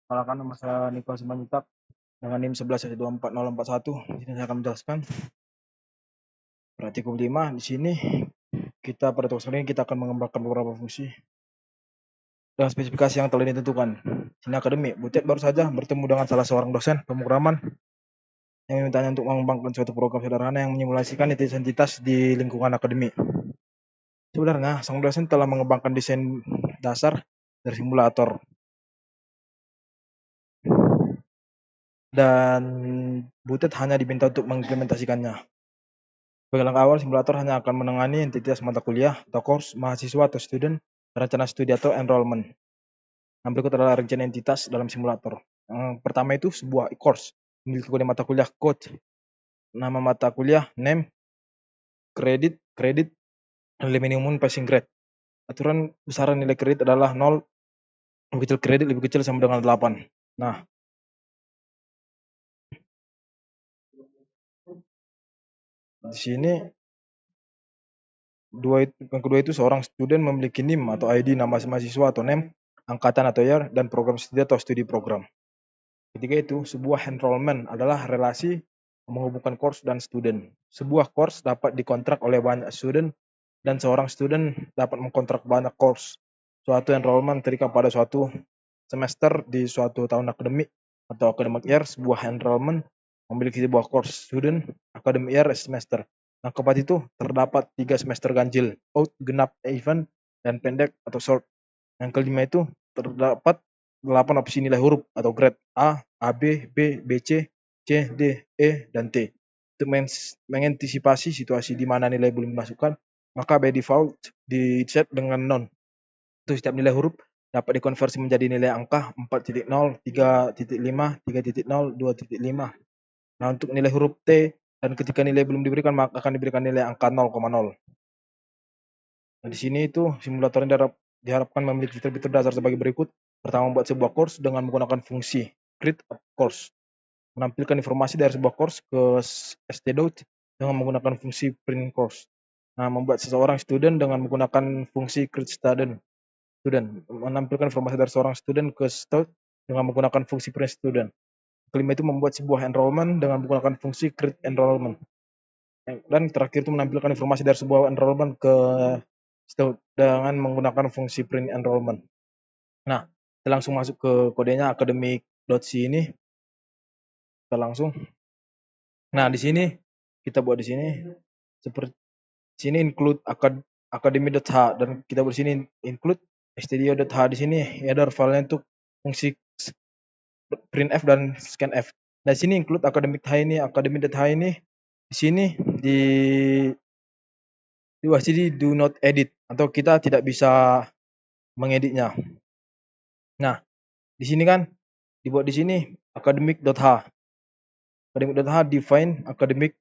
Perkenalkan, nama saya Niko Simanjuntak dengan NIM 11.124.041. Di sini saya akan menjelaskan praktikum 5. Di sini pada tugas kali ini kita akan mengembangkan beberapa fungsi dengan spesifikasi yang telah ditentukan. Sini akademik, Butet baru saja bertemu dengan salah seorang dosen pemrograman yang memintanya untuk mengembangkan suatu program sederhana yang menyimulasikan entitas di lingkungan akademik. Sebenarnya, sang dosen telah mengembangkan desain dasar dari simulator dan Butet hanya diminta untuk mengimplementasikannya. Sebagai langkah awal, simulator hanya akan menangani entitas mata kuliah atau course, mahasiswa atau student, rencana studi atau enrollment. Yang berikut adalah rencana entitas dalam simulator. Yang pertama itu sebuah course, memiliki kode mata kuliah code, nama mata kuliah, name, kredit, nilai minimum passing grade. Aturan besaran nilai kredit adalah 0, lebih kecil kredit lebih kecil sama dengan 8. Nah, di sini yang kedua itu seorang student memiliki NIM atau ID nama mahasiswa atau name, angkatan atau year, dan program studi atau studi program. Ketiga itu, sebuah enrollment adalah relasi menghubungkan course dan student. Sebuah course dapat dikontrak oleh banyak student dan seorang student dapat mengkontrak banyak course. Suatu enrollment terikat pada suatu semester di suatu tahun akademik atau academic year. Sebuah enrollment memiliki sebuah course student academic year semester. Nah, keempat itu terdapat 3 semester ganjil, out, genap, event, dan pendek atau short. Yang kelima itu terdapat 8 opsi nilai huruf atau grade A, AB, B, BC, C, D, E, dan T. Untuk mengantisipasi situasi di mana nilai belum dimasukkan, maka by default di set dengan non. Untuk setiap nilai huruf dapat dikonversi menjadi nilai angka 4.0, 3.5, 3.0, 2.5. Nah, untuk nilai huruf T dan ketika nilai belum diberikan maka akan diberikan nilai angka 0,0. Nah, di sini itu simulator diharapkan memiliki fitur-fitur dasar sebagai berikut. Pertama, membuat sebuah course dengan menggunakan fungsi create a course. Menampilkan informasi dari sebuah course ke stdout dengan menggunakan fungsi print course. Nah, membuat seseorang student dengan menggunakan fungsi create student. Menampilkan informasi dari seorang student ke stdout dengan menggunakan fungsi print student. Kelima itu membuat sebuah enrollment dengan menggunakan fungsi create enrollment. Dan terakhir itu menampilkan informasi dari sebuah enrollment ke stdout dengan menggunakan fungsi print enrollment. Nah, kita langsung masuk ke kodenya academic.c ini. Kita langsung. Nah, di sini kita buat di sini seperti sini include academy.h dan kita buat di sini include studio.h. Di sini header filenya untuk fungsi printf dan scanf. Nah, di sini include academy.h ini di sini di sini do not edit atau kita tidak bisa mengeditnya. Nah, di sini kan dibuat di sini academic.h. Academic.h define academic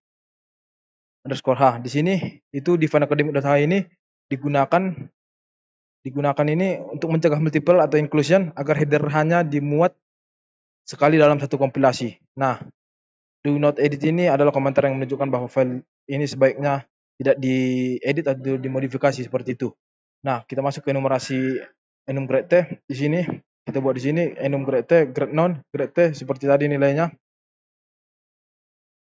underscore h. Di sini itu define academic.h ini digunakan ini untuk mencegah multiple atau inclusion agar header hanya dimuat sekali dalam satu kompilasi. Nah, do not edit ini adalah komentar yang menunjukkan bahwa file ini sebaiknya tidak diedit atau dimodifikasi seperti itu. Nah, kita masuk ke enumerasi enum grade T. Di sini kita buat di sini enum grade T, grade non, grade T seperti tadi nilainya.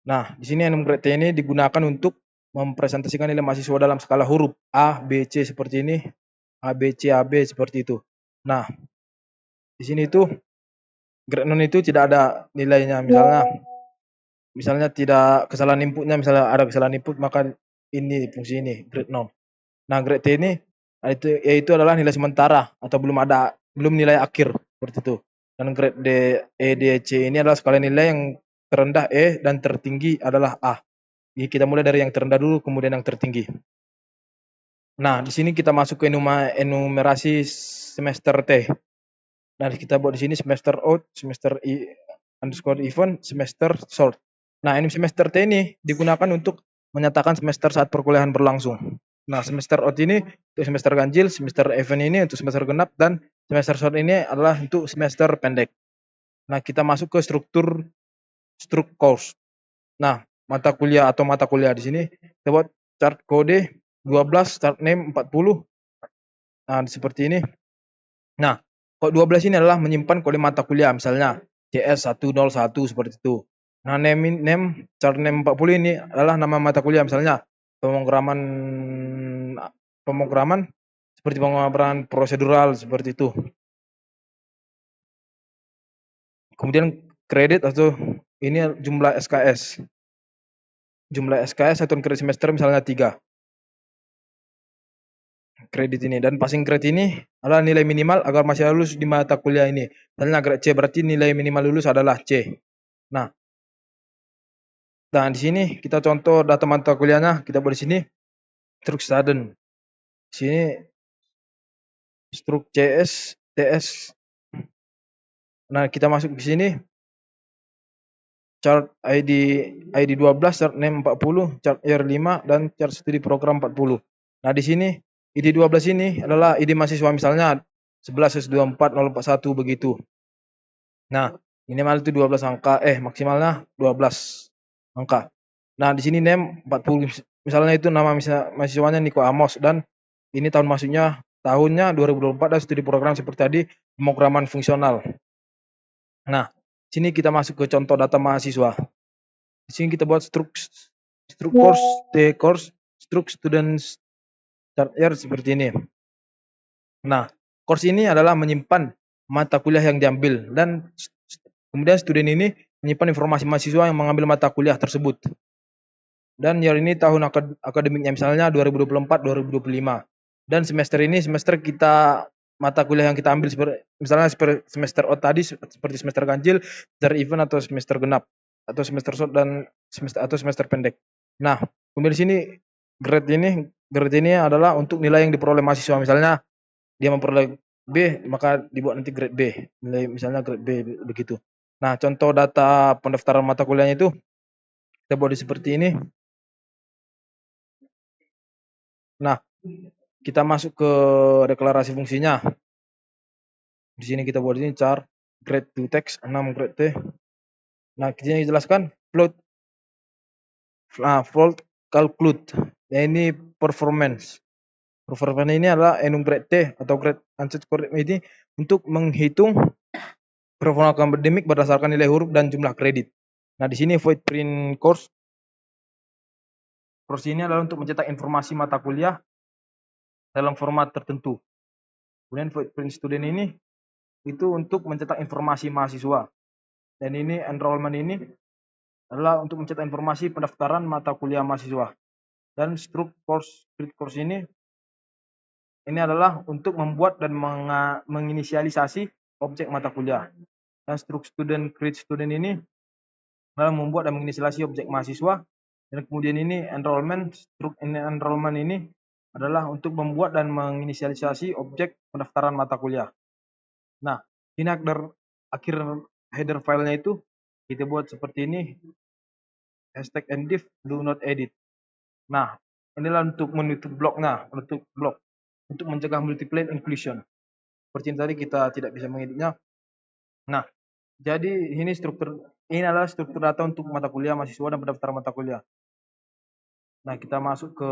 Nah, di sini enum grade T ini digunakan untuk mempresentasikan nilai mahasiswa dalam skala huruf A, B, C seperti ini, A, B, C, A, B seperti itu. Nah, di sini itu grade non itu tidak ada nilainya, misalnya tidak kesalahan inputnya, misalnya ada kesalahan input maka ini fungsi ini grade non. Nah, grade T ini yaitu adalah nilai sementara atau belum nilai akhir seperti itu. Dan grade D, E, D, C ini adalah skala nilai yang terendah E dan tertinggi adalah A. Jadi kita mulai dari yang terendah dulu kemudian yang tertinggi. Nah, di sini kita masuk ke enumerasi semester T. Nah, kita buat di sini semester out, semester underscore event, semester short. Nah, ini semester T ini digunakan untuk menyatakan semester saat perkuliahan berlangsung. Nah, semester out ini untuk semester ganjil, semester event ini untuk semester genap, dan semester short ini adalah untuk semester pendek. Nah, kita masuk ke struktur course. Nah, mata kuliah di sini kita buat chart kode 12, start name 40. Nah, seperti ini. Nah, Kode 12 ini adalah menyimpan kode mata kuliah, misalnya CS 101 seperti itu. Nah, chart name 40 ini adalah nama mata kuliah, misalnya pemrograman pemrograman seperti pemrograman prosedural seperti itu. Kemudian kredit atau ini jumlah SKS. Jumlah SKS satuan kredit semester misalnya 3 kredit ini, dan passing grade ini adalah nilai minimal agar masih lulus di mata kuliah ini. Misalnya grade C berarti nilai minimal lulus adalah C. Nah, di sini kita contoh data mata kuliahnya, kita buat di sini struk student. Di sini struk CS, TS. Nah, kita masuk ke sini chart ID 12, chart name 40, chart year 5 dan chart studi program 40. Nah, di sini ID 12 ini adalah ID mahasiswa, misalnya 11 S24 041 begitu. Nah, minimal itu 12 angka, maksimalnya 12 angka. Nah, di sini name 40, misalnya itu nama mahasiswanya Niko Amos, dan ini tahun masuknya tahunnya 2024 dan studi program seperti tadi pemrograman fungsional. Nah, sini kita masuk ke contoh data mahasiswa. Di sini kita buat struk course, course, struk students chart year seperti ini. Nah, course ini adalah menyimpan mata kuliah yang diambil, dan kemudian student ini menyimpan informasi mahasiswa yang mengambil mata kuliah tersebut. Dan year ini tahun akademiknya misalnya 2024-2025. Dan semester ini semester kita mata kuliah yang kita ambil misalnya semester tadi seperti semester ganjil, semester event atau semester genap, atau semester short dan semester pendek. Nah, kemudian di sini grade ini adalah untuk nilai yang diperoleh mahasiswa, misalnya dia memperoleh B, maka dibuat nanti grade B, nilai misalnya grade B begitu. Nah, contoh data pendaftaran mata kuliahnya itu kita buat seperti ini. Nah, kita masuk ke deklarasi fungsinya. Di sini kita buat ini char grade to text 6 grade T. Nah, di sini dijelaskan float calculate. Ya, ini performance. Performance ini adalah enum grade T atau grade answer score ini untuk menghitung performa akademik berdasarkan nilai huruf dan jumlah kredit. Nah, di sini void print course. Course ini adalah untuk mencetak informasi mata kuliah dalam format tertentu. Kemudian void print student ini itu untuk mencetak informasi mahasiswa. Dan ini enrollment ini adalah untuk mencetak informasi pendaftaran mata kuliah mahasiswa. Dan struk course ini adalah untuk membuat dan menginisialisasi objek mata kuliah. Dan struk create student ini adalah membuat dan menginisialisasi objek mahasiswa. Dan kemudian ini enrollment, struk enrollment ini adalah untuk membuat dan menginisialisasi objek pendaftaran mata kuliah. Nah, ini akhir header filenya itu kita buat seperti ini, hashtag #enddiv do not edit. Nah, inilah untuk menutup bloknya, untuk mencegah multiple inclusion. Seperti ini tadi kita tidak bisa mengeditnya. Nah, jadi ini adalah struktur data untuk mata kuliah mahasiswa dan pendaftaran mata kuliah. Nah, kita masuk ke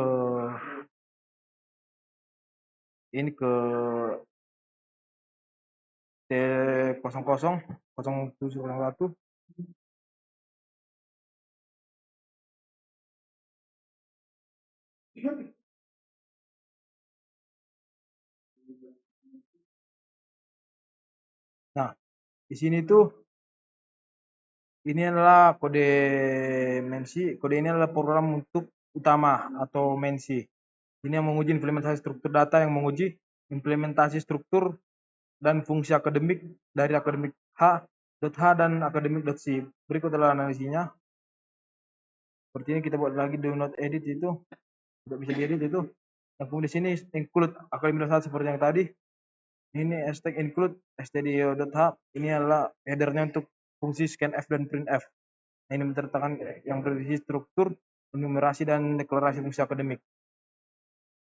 T00 0701. Nah, di sini tuh ini adalah kode mensi. Kode ini adalah program untuk utama atau mensi. Ini yang menguji implementasi struktur data, yang menguji implementasi struktur dan fungsi akademik dari akademik H dan akademik.c. Berikut adalah analisisnya. Seperti ini kita buat lagi do not edit, itu tidak bisa diedit itu. Yang kemudian di sini include akademik.h seperti yang tadi. Ini hashtag include stdio.h. Ini adalah headernya untuk fungsi scanf dan printf. Nah, ini menceritakan yang berisi struktur, enumerasi dan deklarasi fungsi akademik.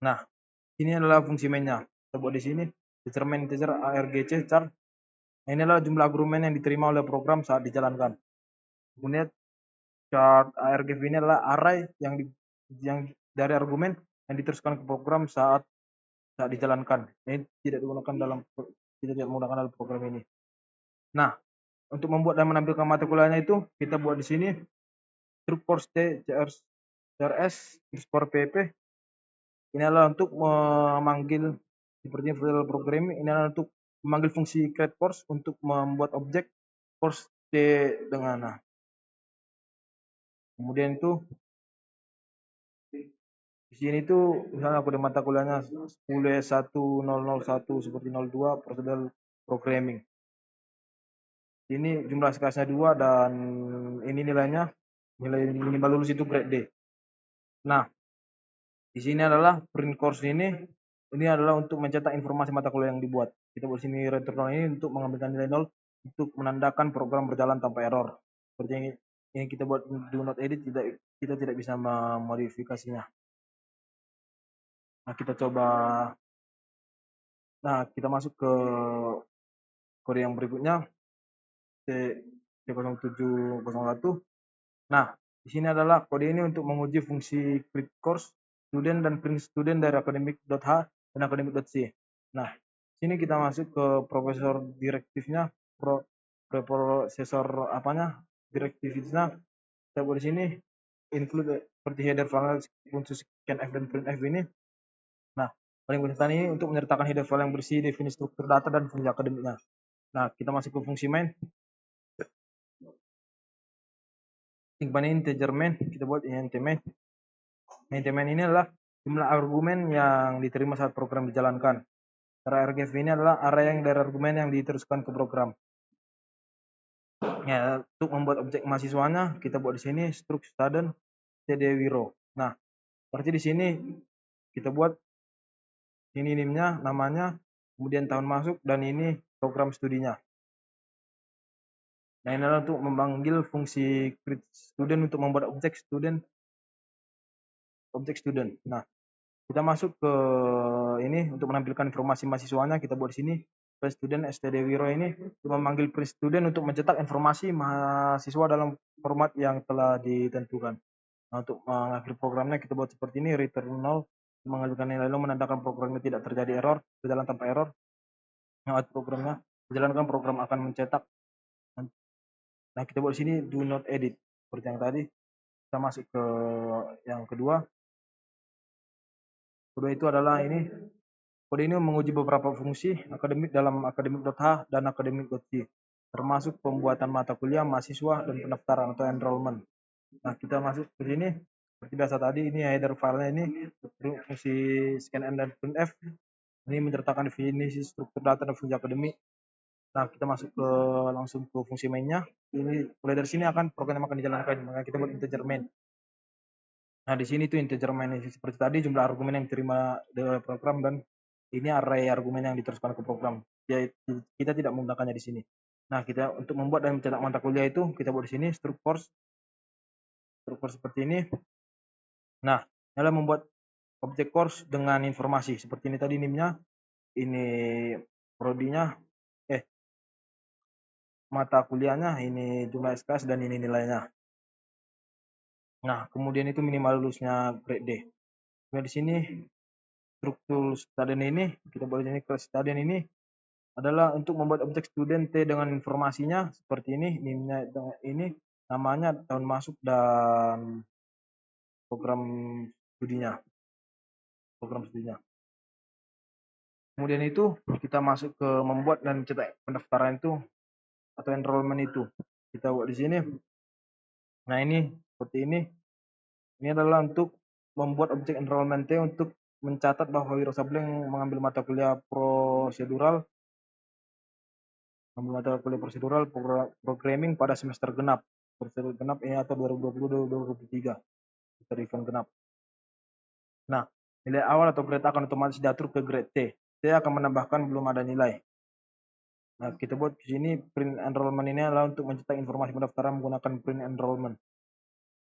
Nah, ini adalah fungsi mainnya. Kita buat di sini determine integer argc char. Nah, ini adalah jumlah argumen yang diterima oleh program saat dijalankan. Kemudian chart argv ini adalah array yang dari argumen yang diteruskan ke program saat dijalankan. Ini tidak digunakan dalam kita tidak menggunakan dalam program ini. Nah, untuk membuat dan menampilkan mata kuliahnya itu kita buat di sini struk course T CRS _pp. Ini adalah untuk memanggil seperti file programming. Ini adalah untuk memanggil fungsi create course untuk membuat objek course T dengan nah. Kemudian itu di sini tuh misalnya aku di mata kuliahnya 10.1001 seperti 02 prosedur programming. Ini jumlah SKS-nya 2 dan ini nilai minimal lulus itu grade D. Nah, di sini adalah print course ini adalah untuk mencetak informasi mata kuliah yang dibuat. Kita buat sini return ini untuk mengambilkan nilai 0 untuk menandakan program berjalan tanpa error. Seperti yang kita buat do not edit, kita tidak bisa memodifikasinya. Nah, kita masuk ke kode yang berikutnya C0701. Nah, di sini adalah kode ini untuk menguji fungsi create course student dan print student dari academic.h dan academic.c. Nah, sini kita masuk ke profesor direktifnya, prosesor direktifnya. Kita buat di sini include seperti header file untuk scanf dan printf ini. Nah, paling penting ini untuk menyertakan header file yang bersih, definisi struktur data dan fungsi akademiknya. Nah, kita masuk ke fungsi main. Simpan integer main, kita buat int main. Int main ini adalah jumlah argumen yang diterima saat program dijalankan. Cara RGF ini adalah array yang dari argumen yang diteruskan ke program. Ya, untuk membuat objek mahasiswanya, kita buat di sini struk student cdwiro. Nah, seperti di sini kita buat ini nimnya, namanya, kemudian tahun masuk, dan ini program studinya. Nah, ini adalah untuk memanggil fungsi create student untuk membuat objek student. Nah, kita masuk ke ini untuk menampilkan informasi mahasiswanya. Kita buat di sini print student stdwiro ini untuk memanggil print student untuk mencetak informasi mahasiswa dalam format yang telah ditentukan. Nah, untuk mengakhiri programnya kita buat seperti ini, return 0 mengajukan nilai 0 menandakan programnya tidak terjadi error, berjalan tanpa error. Nah, programnya dijalankan, program akan mencetak. Nah, kita buat di sini do not edit seperti yang tadi. Kita masuk ke yang kedua. Kedua itu adalah ini. Kode ini menguji beberapa fungsi akademik dalam academic.h dan academic.c, termasuk pembuatan mata kuliah, mahasiswa, dan pendaftaran atau enrollment. Nah, kita masuk ke sini. Seperti biasa tadi, ini header filenya ini fungsi scanf dan printf. Ini menceritakan definisi struktur data dan fungsi akademik. Nah, kita masuk langsung ke fungsi mainnya. Ini mulai dari sini akan program yang akan dijalankan. Maka kita buat integer main. Nah, di sini tuh integer main ini seperti tadi jumlah argumen yang diterima dari program dan ini array argumen yang diteruskan ke program. Jadi kita tidak menggunakannya di sini. Nah, kita untuk membuat dan mencetak mata kuliah itu kita buat di sini struktur seperti ini. Nah, adalah membuat objek course dengan informasi seperti ini tadi nimnya, ini prodinya, mata kuliahnya, ini jumlah SKS dan ini nilainya. Nah, kemudian itu minimal lulusnya grade D. Nah, di sini struktur student ini kita boleh ini kelas student ini adalah untuk membuat objek student T dengan informasinya seperti ini, nimnya ini, namanya, tahun masuk, dan program studinya. Kemudian itu kita masuk ke membuat dan cetak pendaftaran itu atau enrollment itu. Kita buat di sini. Nah, ini seperti ini. Ini adalah untuk membuat objek enrollment T untuk mencatat bahwa Wiro Sableng mengambil mata kuliah prosedural programming pada semester genap. Semester genap ini atau 2020-2023. Kita event genap. Nah, nilai awal atau grade akan otomatis diatur ke grade T. T akan menambahkan belum ada nilai. Nah, kita buat di sini print enrollment ini adalah untuk mencetak informasi pendaftaran menggunakan print enrollment.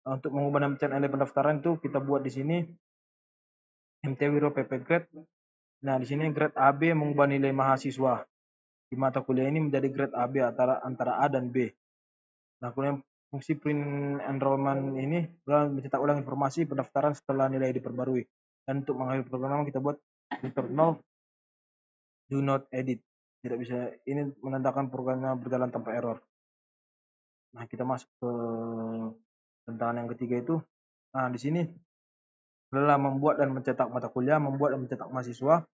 Nah, untuk mengubah dan mencetak nilai pendaftaran itu kita buat di sini MT Wiro PP grade. Nah, di sini grade AB mengubah nilai mahasiswa di mata kuliah ini menjadi grade AB antara A dan B. Nah, kemudian fungsi print enrollment ini adalah mencetak ulang informasi pendaftaran setelah nilai diperbarui. Dan untuk mengakhiri program kita buat return 0 do not edit. tidak bisa, ini menandakan programnya berjalan tanpa error. Nah, kita masuk ke tantangan yang ketiga itu. Nah, di sini adalah membuat dan mencetak mata kuliah, membuat dan mencetak mahasiswa,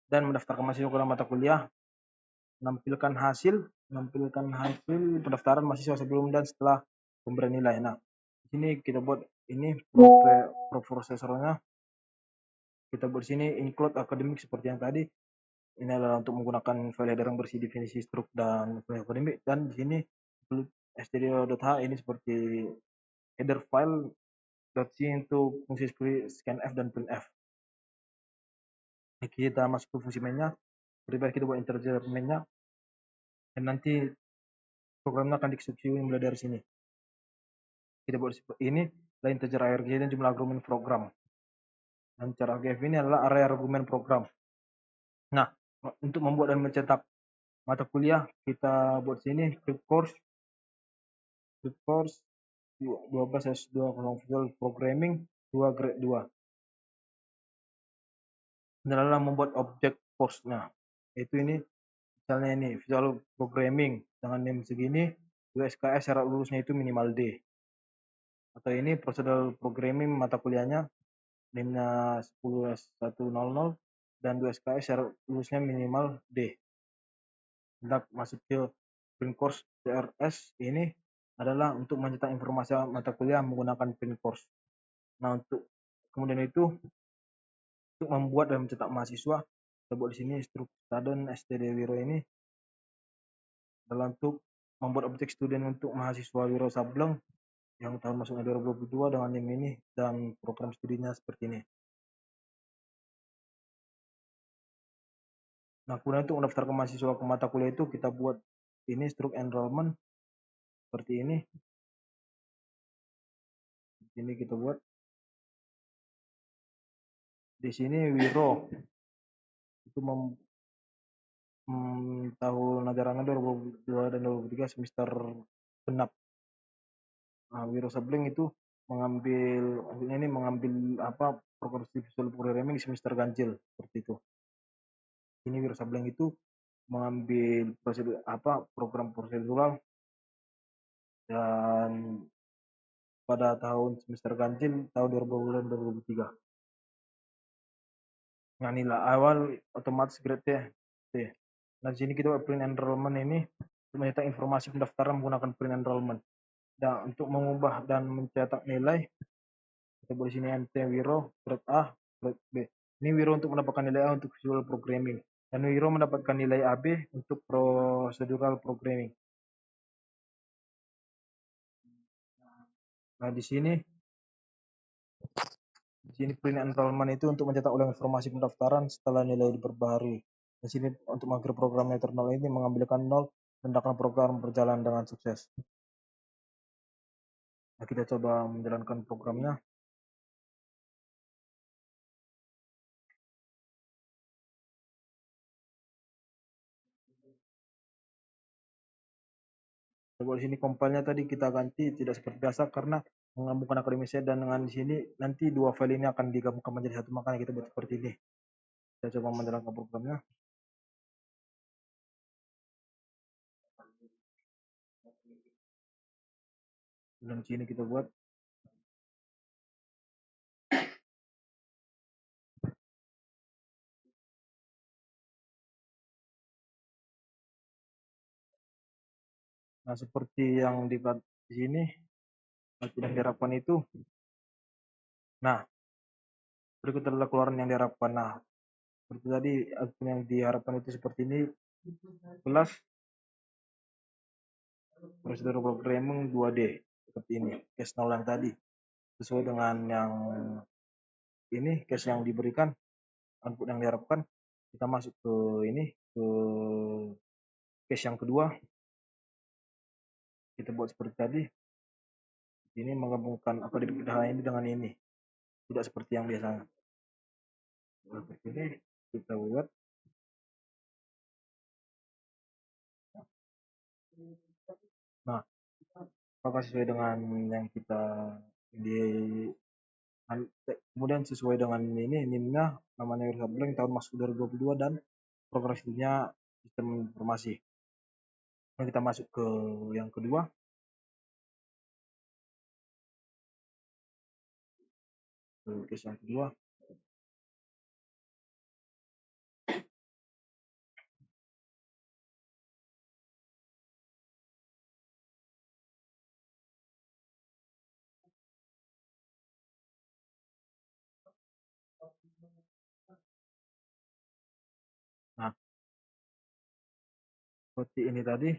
dan mendaftarkan mahasiswa ke dalam mata kuliah, menampilkan hasil pendaftaran mahasiswa sebelum dan setelah pemberian nilai. Nah, di sini kita buat ini prosesornya. Kita buat di sini include akademik seperti yang tadi. Ini adalah untuk menggunakan file header yang bersih definisi struk dan file akademik, dan di sini stdio.h ini seperti header file .c untuk fungsi scanf dan printf. Kita masuk ke fungsi mainnya, kita buat integer mainnya, dan nanti programnya akan dieksekusi mulai dari sini. Kita buat ini adalah integer arg dan jumlah argumen program, dan cara argf ini adalah array argumen program. Nah, untuk membuat dan mencetak mata kuliah, kita buat sini script course 12S2 Visual Programming 2 grade 2. Adalah membuat objek course-nya. Itu ini misalnya ini Visual Programming dengan name segini, USKS syarat lulusnya itu minimal D. Atau ini prosedural programming mata kuliahnya name-nya 10S100 dan 2SKS syarat lulusnya minimal D. Hendak masuk ke print course CRS ini adalah untuk mencetak informasi mata kuliah menggunakan print course. Nah, untuk kemudian itu untuk membuat dan mencetak mahasiswa, kita buat di sini student std wiro ini adalah untuk membuat objek student untuk mahasiswa Wiro Sableng yang tahun masuknya 2022 dengan name ini dan program studinya seperti ini. Nah, kemudian untuk mendaftarkan mahasiswa ke mata kuliah itu kita buat ini struk enrollment seperti ini. Di sini kita buat di sini Wiro itu tahun ajarannya 2022 dan 2023 semester genap. Nah, Wiro Sableng itu mengambil apa program visual programming di semester ganjil seperti itu. Ini Wiro Sableng itu mengambil prosedur program prosedural dan pada tahun semester ganjil tahun 2022 dan 2023. Nah, nilai awal otomatis grade T. Nah, di sini kita print enrollment ini mencetak informasi pendaftaran menggunakan print enrollment. Dan untuk mengubah dan mencetak nilai, kita boleh sini MT Wiro grade A, grade B. Ini Wiro untuk mendapatkan nilai A untuk visual programming, dan Wiro mendapatkan nilai AB untuk procedural programming. Nah, di sini print enrollment itu untuk mencetak ulang informasi pendaftaran setelah nilai diperbaharui. Di sini untuk mengakhiri program eternal ini mengambilkan 0 dan akan program berjalan dengan sukses. Nah, kita coba menjalankan programnya. Coba di sini compile-nya tadi kita ganti tidak seperti biasa karena menggabungkan akademis dan dengan di sini nanti dua file ini akan digabungkan menjadi satu, makanya kita buat seperti ini. Kita coba menjalankan programnya. Dan di sini kita buat nah seperti yang di sini yang diharapkan itu. Nah, berikut adalah keluaran yang diharapkan. Nah, seperti tadi yang diharapkan itu seperti ini, kelas prosedur programming 2D seperti ini, case 0 yang tadi sesuai dengan yang ini case yang diberikan, output yang diharapkan. Kita masuk ke ini, ke case yang kedua, kita buat seperti tadi. Ini menggabungkan akademik ini dengan ini, tidak seperti yang biasanya. Seperti ini kita buat. Nah, apakah sesuai dengan yang kita di kemudian sesuai dengan ini NIM-nya namanya Wiro Sableng tahun masuk 2022 dan progresinya sistem informasi. Nah, kita masuk ke yang kedua. Ke yang kedua. Nah, seperti ini tadi,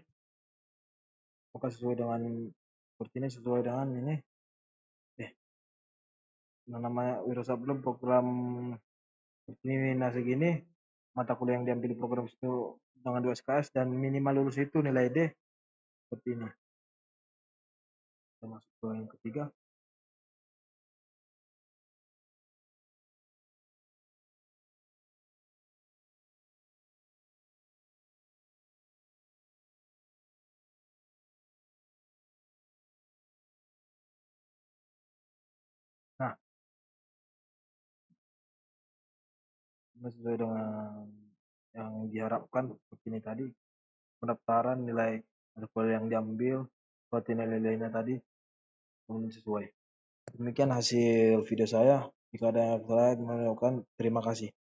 maka sesuai dengan seperti ini, sesuai dengan ini. Namanya Wiro Sableng program ini, nah segini mata kuliah yang diambil di program itu dengan 2 SKS dan minimal lulus itu nilai D seperti ini. Kita masuk ke yang ketiga. Nah, sesuai dengan yang diharapkan seperti ini tadi, pendaftaran nilai mata kuliah yang diambil seperti nilai-nilainya tadi sesuai. Demikian hasil video saya. Jika ada yang salah, terima kasih.